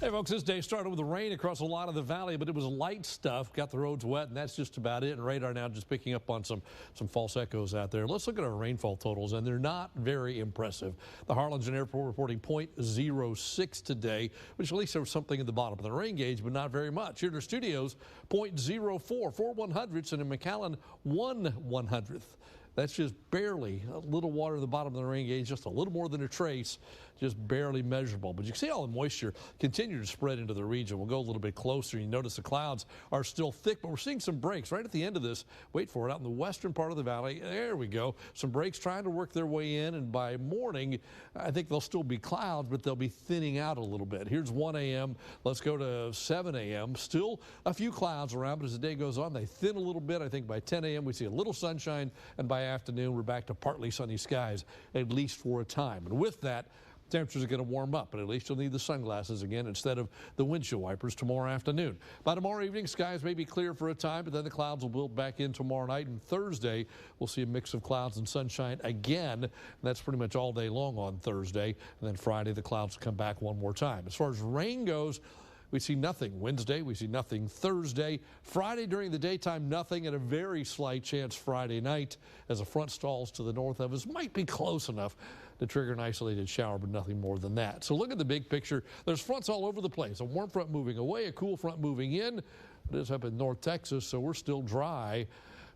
Hey folks, this day started with the rain across a lot of the valley, but it was light stuff, got the roads wet, and that's just about it. And radar now just picking up on some false echoes out there. Let's look at our rainfall totals, and they're not very impressive. The Harlingen Airport reporting .06 today, which at least there was something in the bottom of the rain gauge, but not very much. Here in our studios, .04, 4 100ths, and in McAllen, 1 100th. That's just barely a little water in the bottom of the rain gauge, just a little more than a trace, just barely measurable. But you can see all the moisture continue to spread into the region. We'll go a little bit closer. You notice the clouds are still thick, but we're seeing some breaks right at the end of this. Wait for it, out in the western part of the valley. There we go. Some breaks trying to work their way in, and by morning, I think there'll still be clouds, but they'll be thinning out a little bit. Here's 1 a.m. Let's go to 7 a.m. Still a few clouds around, but as the day goes on, they thin a little bit. I think by 10 a.m. we see a little sunshine, and by afternoon we're back to partly sunny skies, at least for a time. And with that, temperatures are going to warm up, but at least you'll need the sunglasses again instead of the windshield wipers tomorrow afternoon. By tomorrow evening, skies may be clear for a time, but then the clouds will build back in tomorrow night. And Thursday, we'll see a mix of clouds and sunshine again. And that's pretty much all day long on Thursday. And then Friday, the clouds come back one more time. As far as rain goes, we see nothing Wednesday. We see nothing Thursday. Friday during the daytime, nothing, and a very slight chance Friday night as a front stalls to the north of us. Might be close enough to trigger an isolated shower, but nothing more than that. So look at the big picture. There's fronts all over the place. A warm front moving away, a cool front moving in. It is up in North Texas, so we're still dry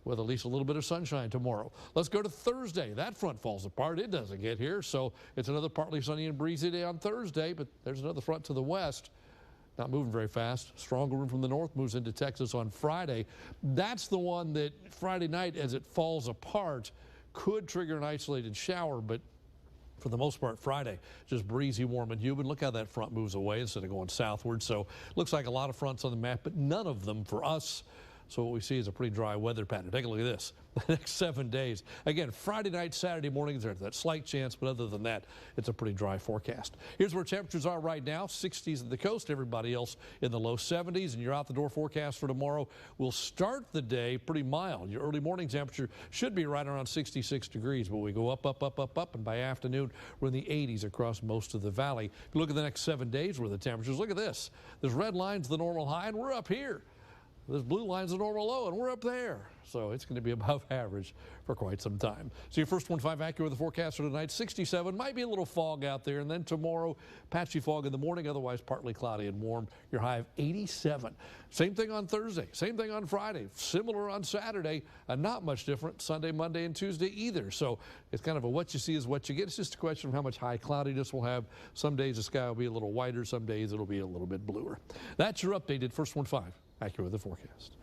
with at least a little bit of sunshine tomorrow. Let's go to Thursday. That front falls apart. It doesn't get here, so it's another partly sunny and breezy day on Thursday, but there's another front to the west. Not moving very fast. Stronger wind from the north moves into Texas on Friday. That's the one that Friday night, as it falls apart, could trigger an isolated shower, but for the most part, Friday, just breezy, warm, and humid. Look how that front moves away instead of going southward. So looks like a lot of fronts on the map, but none of them for us. So what we see is a pretty dry weather pattern. Take a look at this. The next 7 days. Again, Friday night, Saturday mornings, there's that slight chance, but other than that, it's a pretty dry forecast. Here's where temperatures are right now. 60s at the coast, everybody else in the low 70s, and your out-the-door forecast for tomorrow will start the day pretty mild. Your early morning temperature should be right around 66 degrees, but we go up, and by afternoon, we're in the 80s across most of the valley. If you look at the next 7 days where the temperatures, look at this. This red line's the normal high, and we're up here. This blue line's the normal low, and we're up there. So it's going to be above average for quite some time. So your first 1-5 accurate with the forecast for tonight, 67. Might be a little fog out there. And then tomorrow, patchy fog in the morning, otherwise partly cloudy and warm. Your high of 87. Same thing on Thursday. Same thing on Friday. Similar on Saturday. Not much different Sunday, Monday, and Tuesday either. So it's kind of a what you see is what you get. It's just a question of how much high cloudiness we'll have. Some days the sky will be a little whiter. Some days it'll be a little bit bluer. That's your updated first 1-5 accurate with the forecast.